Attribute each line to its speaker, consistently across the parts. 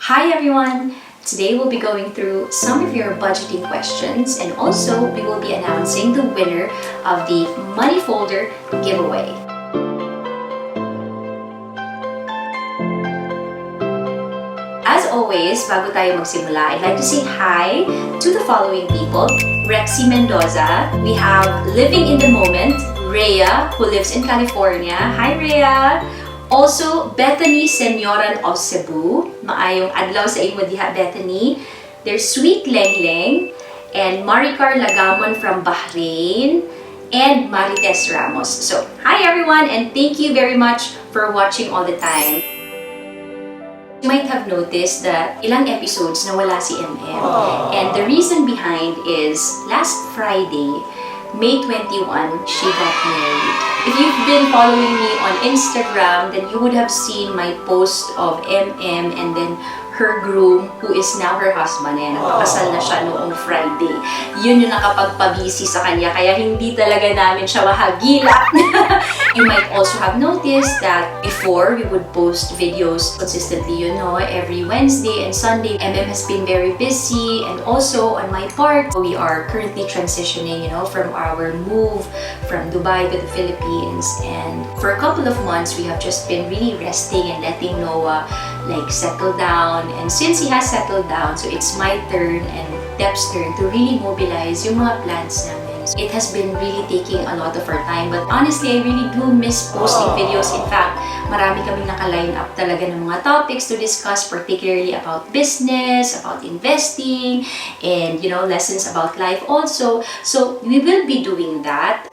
Speaker 1: Hi everyone! Today we'll be going through some of your budgeting questions, and also we will be announcing the winner of the Money Folder giveaway. As always, bago tayo magsimula, I'd like to say hi to the following people. Rexy Mendoza, we have Living in the Moment, Rhea, who lives in California. Hi Rhea! Also, Bethany Senyoran of Cebu. Maayong adlaw sa imo diha, Bethany. There's Sweet Lengleng and Maricar Lagamon from Bahrain and Marites Ramos. So, hi everyone and thank you very much for watching all the time. You might have noticed that ilang episodes nawala si MM. And the reason behind is last Friday, May 21, she got married. If you've been following me on Instagram, then you would have seen my post of MM and then her groom, who is now her husband. Ayan, nakakasal na siya noong Friday. Yun yung nakapagpabisi sa kanya, kaya hindi talaga namin siya mahagila. You might also have noticed that before we would post videos consistently, every Wednesday and Sunday. MM has been very busy, and also on my part, we are currently transitioning, from our move from Dubai to the Philippines. And for a couple of months, we have just been really resting and letting Noah settle down. And since he has settled down, so it's my turn and Deb's turn to really mobilize yung mga plans namin. It has been really taking a lot of our time, but honestly, I really do miss posting videos. In fact, marami kaming naka-line up talaga ng mga topics to discuss, particularly about business, about investing, and lessons about life also. So we will be doing that.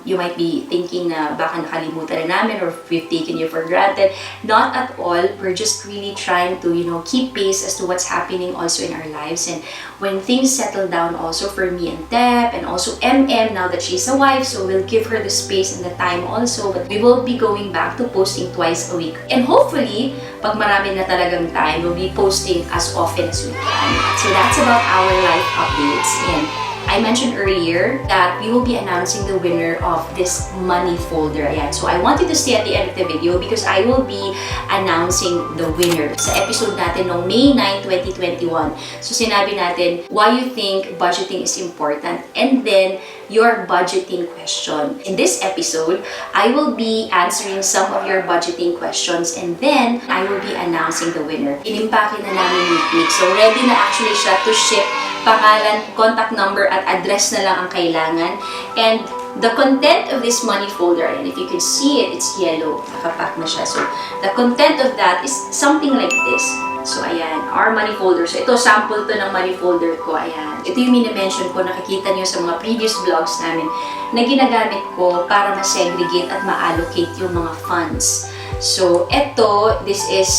Speaker 1: You might be thinking na baka nakalimutan na namin or we've taken you for granted. Not at all. We're just really trying to keep pace as to what's happening also in our lives. And when things settle down also for me and Deb, and also MM now that she's a wife, so we'll give her the space and the time also. But we will be going back to posting twice a week. And hopefully, pag marami na talagang time, we'll be posting as often as we can. So that's about our life updates. And I mentioned earlier that we will be announcing the winner of this money folder. Ayan. So I want you to stay at the end of the video because I will be announcing the winner sa episode natin noong May 9, 2021. So sinabi natin why you think budgeting is important and then your budgeting question. In this episode, I will be answering some of your budgeting questions and then I will be announcing the winner. Inimpake na namin week. So ready na actually siya to ship. Pangalan, contact number, at address na lang ang kailangan. And the content of this money folder, and if you can see it, it's yellow. Nakapack na siya. So, the content of that is something like this. So, ayan, our money folder. So, ito, sample to ng money folder ko. Ayan. Ito yung mini-mention ko, nakikita nyo sa mga previous vlogs namin na ginagamit ko para ma-segregate at ma-allocate yung mga funds. So, ito, this is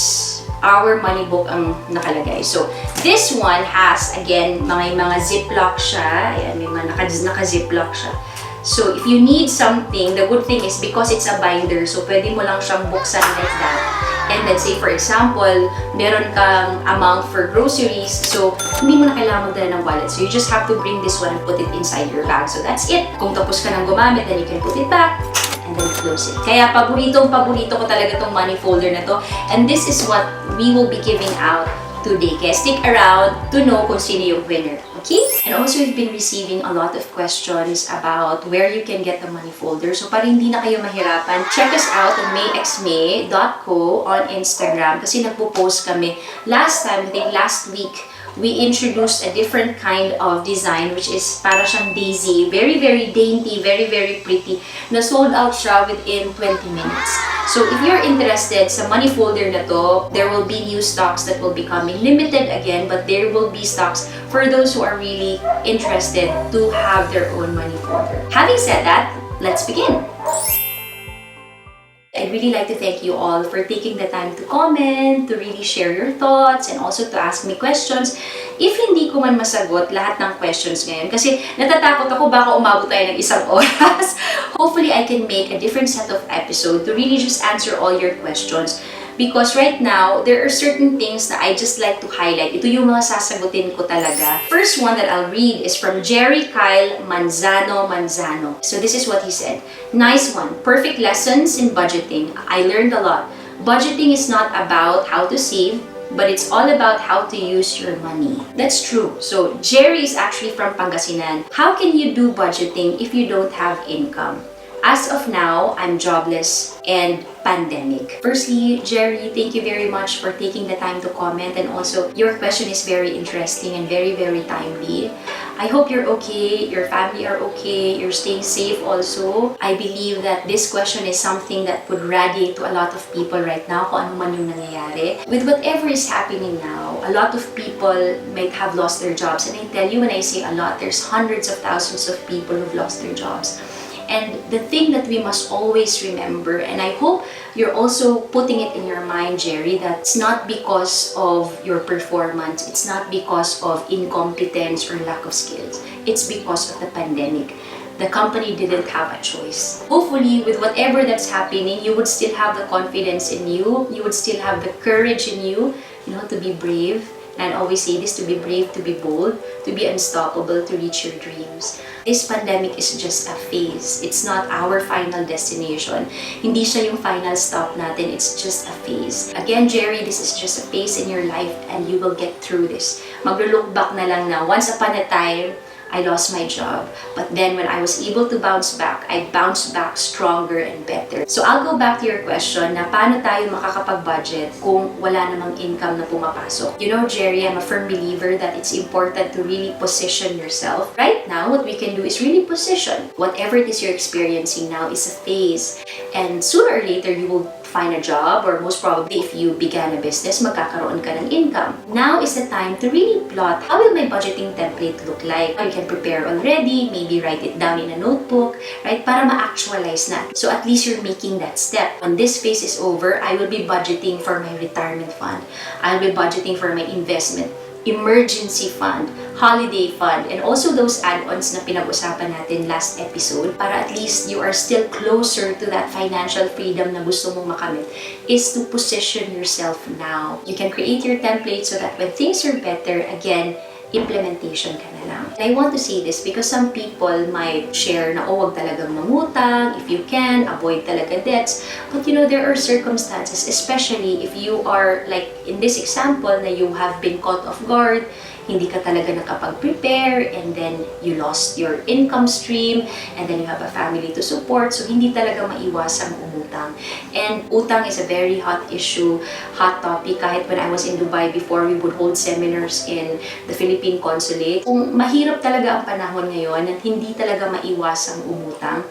Speaker 1: our money book ang nakalagay. So, this one has, again, mga ziplock siya. Ayan, may mga naka-ziplock siya. So, if you need something, the good thing is because it's a binder, so pwede mo lang siyang buksan like that. And let's say, for example, meron kang amount for groceries, so hindi mo na kailangan magdala ng wallet. So, you just have to bring this one and put it inside your bag. So, that's it. Kung tapos ka nang gumamit, then you can put it back and then close it. Kaya paborito ko talaga tong money folder na to. And this is what we will be giving out today. Kaya stick around to know kung sino yung winner. Okay? And also, we've been receiving a lot of questions about where you can get the money folder. So, para hindi na kayo mahirapan, check us out on maexmae.co on Instagram kasi nagpo-post kami. Last time, I think last week, we introduced a different kind of design which is para siyang daisy. Very, very dainty, very, very pretty. Na sold out siya within 20 minutes. So if you're interested sa money folder na to, there will be new stocks that will be coming. Limited again, but there will be stocks for those who are really interested to have their own money folder. Having said that, let's begin. I'd really like to thank you all for taking the time to comment, to really share your thoughts, and also to ask me questions. If hindi ko man masagot lahat ng questions ngayon, kasi natatakot ako baka umabot tayo ng isang oras. Hopefully, I can make a different set of episode to really just answer all your questions. Because right now, there are certain things that I just like to highlight. Ito yung mga sasagutin ko talaga. First one that I'll read is from Jerry Kyle Manzano. So this is what he said. Nice one. Perfect lessons in budgeting. I learned a lot. Budgeting is not about how to save, but it's all about how to use your money. That's true. So Jerry is actually from Pangasinan. How can you do budgeting if you don't have income? As of now, I'm jobless and pandemic. Firstly, Jerry, thank you very much for taking the time to comment, and also your question is very interesting and very, very timely. I hope you're okay, your family are okay, you're staying safe also. I believe that this question is something that would radiate to a lot of people right now kung ano man yung nangyayari. With whatever is happening now, a lot of people might have lost their jobs. And I tell you, when I say a lot, there's hundreds of thousands of people who've lost their jobs. And the thing that we must always remember, and I hope you're also putting it in your mind, Jerry, that it's not because of your performance, it's not because of incompetence or lack of skills, it's because of the pandemic. The company didn't have a choice. Hopefully, with whatever that's happening, you would still have the confidence in you, you would still have the courage in you, to be brave. And I always say this, to be brave, to be bold, to be unstoppable, to reach your dreams. This pandemic is just a phase. It's not our final destination. Hindi siya yung final stop natin. It's just a phase. Again, Jerry, this is just a phase in your life and you will get through this. Maglo-look back na lang na once upon a time, I lost my job. But then when I was able to bounce back, I bounced back stronger and better. So I'll go back to your question na paano tayo makakapag-budget kung wala namang income na pumapasok. Jerry, I'm a firm believer that it's important to really position yourself. Right now, what we can do is really position. Whatever it is you're experiencing now is a phase. And sooner or later, you will find a job, or most probably if you began a business, magkakaroon ka ng income. Now is the time to really plot, how will my budgeting template look like? You can prepare already, maybe write it down in a notebook, right? Para ma-actualize na. So at least you're making that step. When this phase is over, I will be budgeting for my retirement fund. I'll be budgeting for my investment, emergency fund, holiday fund, and also those add-ons na pinag-usapan natin last episode, para at least you are still closer to that financial freedom na gusto mong makamit, is to position yourself now. You can create your template so that when things are better, again, implementation ka na lang. And I want to say this because some people might share na, wag talagang mangutang, if you can, avoid talaga debts. But there are circumstances, especially if you are, like in this example, na you have been caught off guard, hindi ka talaga nakapag-prepare, and then you lost your income stream, and then you have a family to support, so hindi talaga maiwasang umutang. And utang is a very hot issue, hot topic. Kahit when I was in Dubai before, we would hold seminars in the Philippine Consulate. Kung mahirap talaga ang panahon ngayon at hindi talaga maiwasang umutang,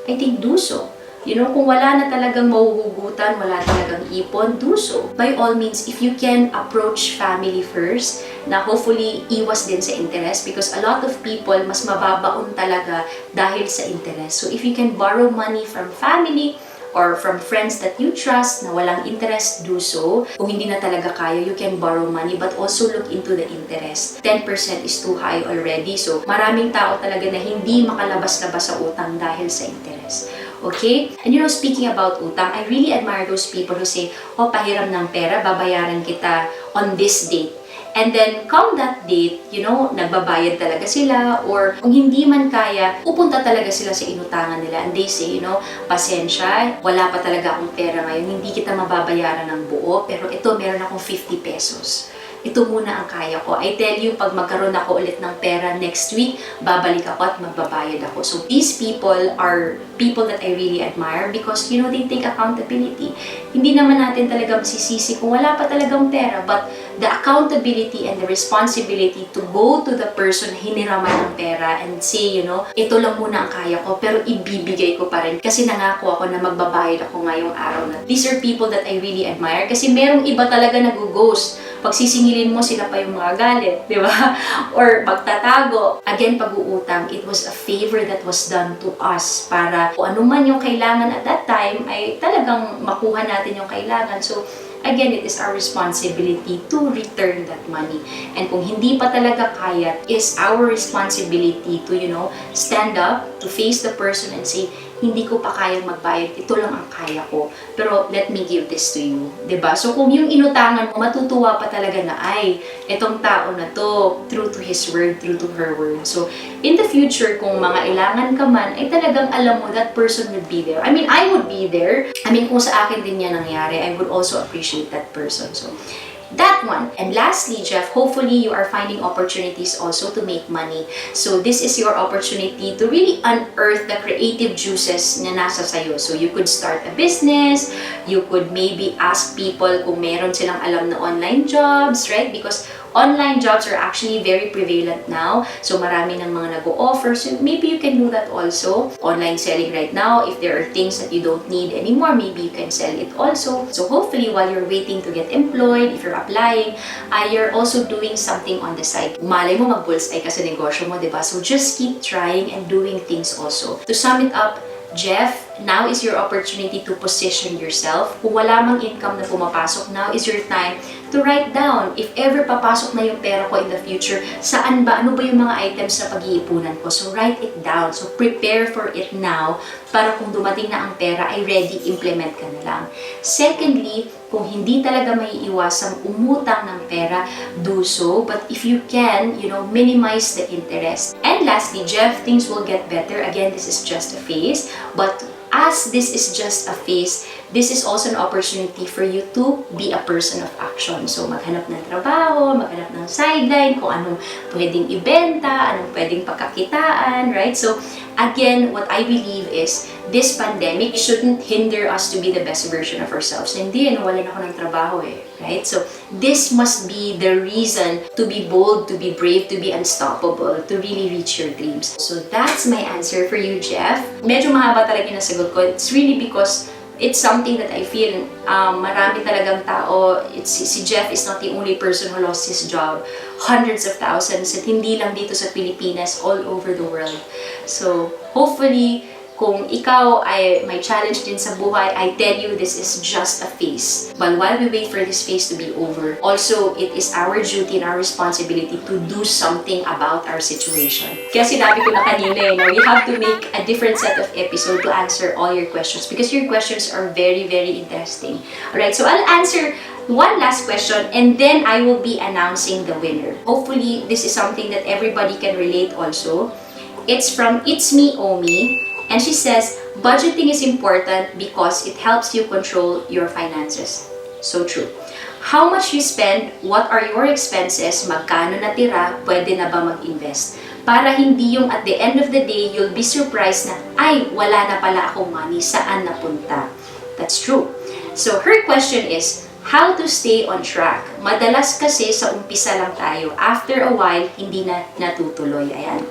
Speaker 1: I think do so. Kung wala na talagang mahuhugutan, wala talagang ipon, do so. By all means, if you can approach family first, na hopefully iwas din sa interest, because a lot of people mas mababaon talaga dahil sa interest. So if you can borrow money from family or from friends that you trust na walang interest, do so. Kung hindi na talaga kaya, you can borrow money, but also look into the interest. 10% is too high already. So maraming tao talaga na hindi makalabas-labas sa utang dahil sa interest. Okay? And speaking about utang, I really admire those people who say, pahiram ng pera, babayaran kita on this date. And then, come that date, nagbabayad talaga sila, or kung hindi man kaya, pupunta talaga sila sa inutangan nila. And they say, pasensya, wala pa talaga akong pera ngayon, hindi kita mababayaran ng buo, pero ito, meron akong 50 pesos. Ito muna ang kaya ko. I tell you, pag magkaroon ako ulit ng pera next week, babalik ako at magbabayad ako. So these people are people that I really admire because, they take accountability. Hindi naman natin talaga masisisi kung wala pa talagang pera, but the accountability and the responsibility to go to the person na hiniraman ng pera and say, ito lang muna ang kaya ko, pero ibibigay ko pa rin kasi nangako ako na magbabayad ako ngayong araw na. These are people that I really admire kasi merong iba talaga nag-ghost. Pag sisingilin mo, sila pa yung mga galit, di ba? Or pagtatago. Again, pag-uutang, it was a favor that was done to us para kung ano man yung kailangan at that time, ay talagang makuha natin yung kailangan. So, again, it is our responsibility to return that money. And kung hindi pa talaga kaya, it is our responsibility to, stand up, to face the person and say, hindi ko pa kayang magbayad, ito lang ang kaya ko. Pero let me give this to you. 'Di ba? So kung yung inutangan mo, matutuwa pa talaga na, ay, itong tao na to, true to his word, true to her word. So in the future, kung mga ilangan ka man, ay talagang alam mo that person would be there. I mean, I would be there. Kung sa akin din yan nangyari, I would also appreciate that person. So that one. And lastly, Jeff, hopefully you are finding opportunities also to make money. So this is your opportunity to really unearth the creative juices na nasa sayo. So you could start a business, you could maybe ask people kung meron silang alam na online jobs, right? Because online jobs are actually very prevalent now. So marami ng mga nag-o-offer. So maybe you can do that also. Online selling right now, if there are things that you don't need anymore, maybe you can sell it also. So hopefully while you're waiting to get employed, if you're applying, you're also doing something on the side. Malay mo mag-bullseye ka sa negosyo mo, diba? So just keep trying and doing things also. To sum it up, Jeff, now is your opportunity to position yourself. Kung wala mang income na pumapasok, now is your time to write down, if ever papasok na yung pera ko in the future, saan ba, ano ba yung mga items na pag-iipunan ko? So write it down. So prepare for it now para kung dumating na ang pera ay ready, implement ka na lang. Secondly, kung hindi talaga may iwasang umutang ng pera, do so. But if you can, minimize the interest. And lastly, Jeff, things will get better. Again, this is just a phase. But as this is just a phase, this is also an opportunity for you to be a person of action. So, maghanap ng trabaho, maghanap ng sideline, kung anong pwedeng ibenta, anong pwedeng pagkakitaan, right? So, again, what I believe is, this pandemic shouldn't hinder us to be the best version of ourselves. Hindi, nawalan ako ng trabaho right? So, this must be the reason to be bold, to be brave, to be unstoppable, to really reach your dreams. So, that's my answer for you, Jeff. Medyo mahaba talaga yung nasagot ko. It's really because it's something that I feel marami talagang tao. Si Jeff is not the only person who lost his job. Hundreds of thousands, at hindi lang dito sa Pilipinas, all over the world. So, hopefully, kung ikaw ay may challenge din sa buhay, I tell you, this is just a phase. But while we wait for this phase to be over, also, it is our duty and our responsibility to do something about our situation. Kaya sinabi ko na kanina, we have to make a different set of episode to answer all your questions because your questions are very, very interesting. Alright, so I'll answer one last question and then I will be announcing the winner. Hopefully, this is something that everybody can relate also. It's from It's Me, Omi. And she says, budgeting is important because it helps you control your finances. So true. How much you spend, what are your expenses, magkano natira, pwede na ba mag-invest? Para hindi yung at the end of the day, you'll be surprised na, ay, wala na pala akong money, saan napunta? That's true. So her question is, how to stay on track? Madalas kasi sa umpisa lang tayo. After a while, hindi na natutuloy. Ayan.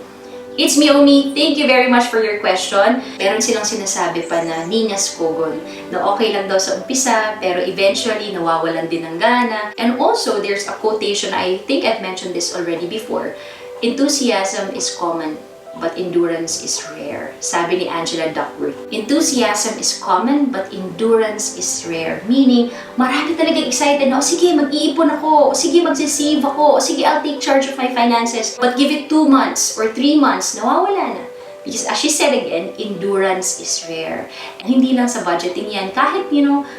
Speaker 1: It's me, Omi. Thank you very much for your question. Meron silang sinasabi pa na niñas kogol, na okay lang daw sa umpisa, pero eventually nawawalan din ng gana. And also, there's a quotation, I think I've mentioned this already before, enthusiasm is common, but endurance is rare. Sabi ni Angela Duckworth, enthusiasm is common, but endurance is rare. Meaning, marami talagang excited na, o sige, mag-iipon ako, o sige, magsisave ako, o sige, I'll take charge of my finances. But give it 2 months or 3 months, nawawala na. Because as she said again, endurance is rare. And hindi lang sa budgeting yan. Kahit,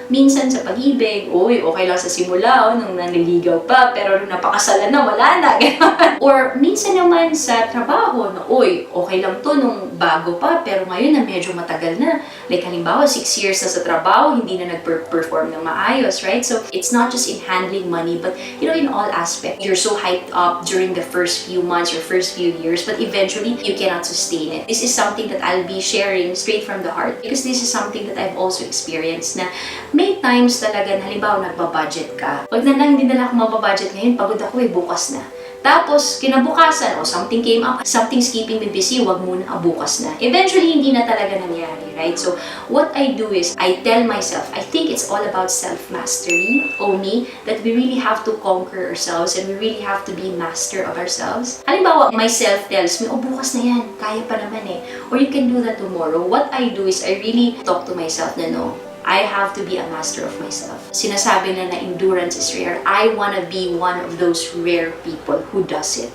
Speaker 1: minsan sa pag-ibig, okay lang sa simula, nung nanliligaw pa, pero nung napakasalan na, wala na. Or minsan naman sa trabaho, na, okay lang to nung bago pa, pero ngayon na medyo matagal na. Like halimbawa, 6 years na sa trabaho, hindi na nag-perform ng maayos, right? So, it's not just in handling money, but, in all aspects. You're so hyped up during the first few months or first few years, but eventually, you cannot sustain it. This is something that I'll be sharing straight from the heart because this is something that I've also experienced na may times talaga na halimbawa nagbabudget ka. Pag hindi na ako mababudget ngayon, pagod ako bukas na. Tapos, kinabukasan, something came up, something's keeping me busy, wag muna, bukas na. Eventually, hindi na talaga nangyari, right? So, what I do is, I tell myself, I think it's all about self-mastery, Omi, that we really have to conquer ourselves and we really have to be master of ourselves. Halimbawa, myself tells me, bukas na yan, kaya pa naman Or you can do that tomorrow. What I do is, I really talk to myself na no, I have to be a master of myself. Sinasabi na endurance is rare. I want to be one of those rare people who does it.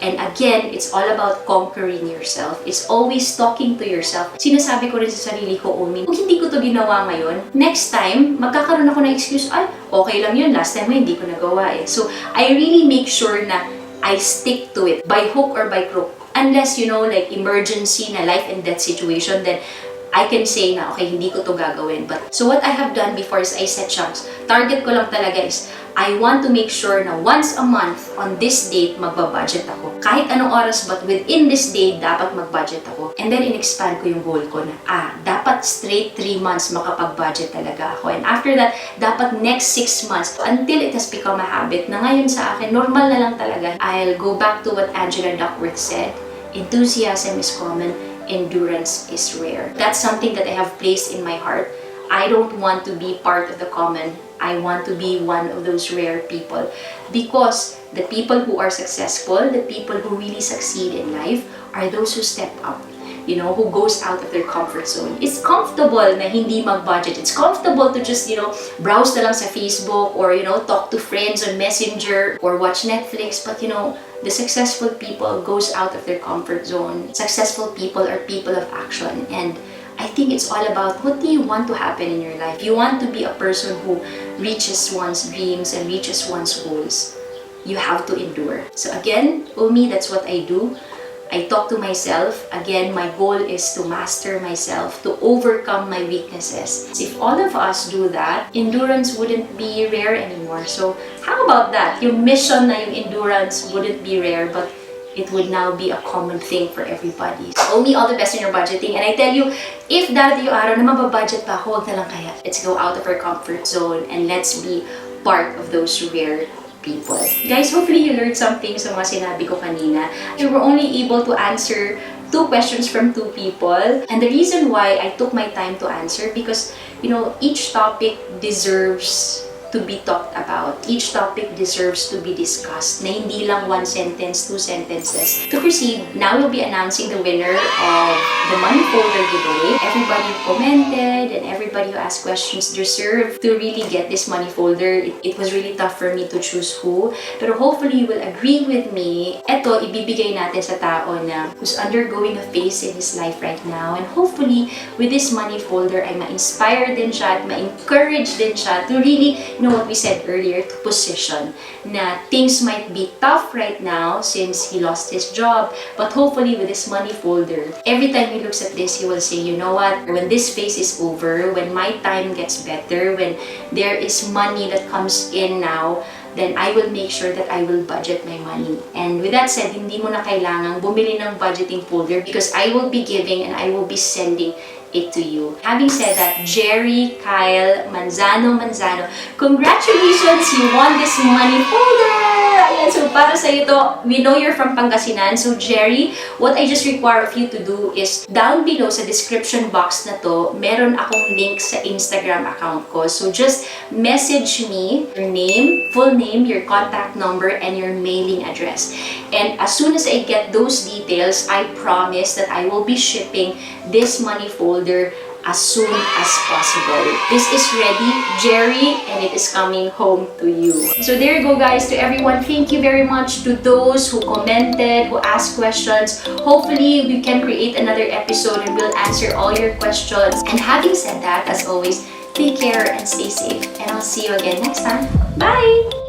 Speaker 1: And again, it's all about conquering yourself. It's always talking to yourself. Sinasabi ko rin sa sarili ko, Omi, kung hindi ko to ginawa ngayon, next time, magkakaroon ako ng excuse, okay lang yun, last time hindi ko nagawa So, I really make sure na I stick to it by hook or by crook. Unless, like emergency na life and death situation, then I can say na, okay, hindi ko to gagawin. But, so what I have done before is I set chunks. Target ko lang talaga is, I want to make sure na once a month on this date magbabudget ako. Kahit anong oras, but within this day dapat magbudget ako. And then in-expand ko yung goal ko na dapat straight 3 months makapag-budget talaga ako. And after that, dapat next 6 months until it has become a habit na ngayon sa akin, normal na lang talaga. I'll go back to what Angela Duckworth said, enthusiasm is common, endurance is rare. That's something that I have placed in my heart. I don't want to be part of the common. I want to be one of those rare people. Because the people who are successful, the people who really succeed in life, are those who step up. You know, who goes out of their comfort zone. It's comfortable na hindi mag-budget. It's comfortable to just, browse na lang sa Facebook or, talk to friends on Messenger or watch Netflix. But, the successful people goes out of their comfort zone. Successful people are people of action. And I think it's all about what do you want to happen in your life. You want to be a person who reaches one's dreams and reaches one's goals. You have to endure. So again, Umi, that's what I do. I talk to myself. Again, my goal is to master myself, to overcome my weaknesses. If all of us do that, endurance wouldn't be rare anymore. So how about that? Yung mission na yung endurance wouldn't be rare, but it would now be a common thing for everybody. So, Omi, all the best in your budgeting. And I tell you, if darating yung araw na mababudget pa, huwag na lang kaya. Let's go out of our comfort zone and let's be part of those rare people. Guys, hopefully you learned something sa mga sinabi ko kanina. We were only able to answer 2 questions from 2 people. And the reason why I took my time to answer, because, each topic deserves to be talked about. Each topic deserves to be discussed, na hindi lang 1 sentence, 2 sentences. To proceed, now we'll be announcing the winner of the money folder giveaway. Everybody who commented and everybody who asked questions deserve to really get this money folder. It was really tough for me to choose who. Pero hopefully you will agree with me. Ito, ibibigay natin sa tao na who's undergoing a phase in his life right now. And hopefully, with this money folder, ay ma-inspire din siya at ma-encourage din siya to really, what we said earlier, to position na things might be tough right now since he lost his job, but hopefully with this money folder, every time he looks at this, he will say, you know what, when this phase is over, when my time gets better, when there is money that comes in now, then I will make sure that I will budget my money. And with that said, hindi mo na kailangang bumili ng budgeting folder because I will be giving and I will be sending it to you. Having said that, Jerry, Kyle, Manzano, congratulations! You won this money folder! Ayan, so para sa ito, we know you're from Pangasinan. So Jerry, what I just require of you to do is down below sa description box na to, meron akong link sa Instagram account ko. So just message me your name, full name, your contact number, and your mailing address. And as soon as I get those details, I promise that I will be shipping this money folder as soon as possible. This is ready, Jerry, and it is coming home to you. So there you go, guys. To everyone, thank you very much. To those who commented, who asked questions, hopefully we can create another episode and we'll answer all your questions. And having said that, as always, take care and stay safe. And I'll see you again next time. Bye!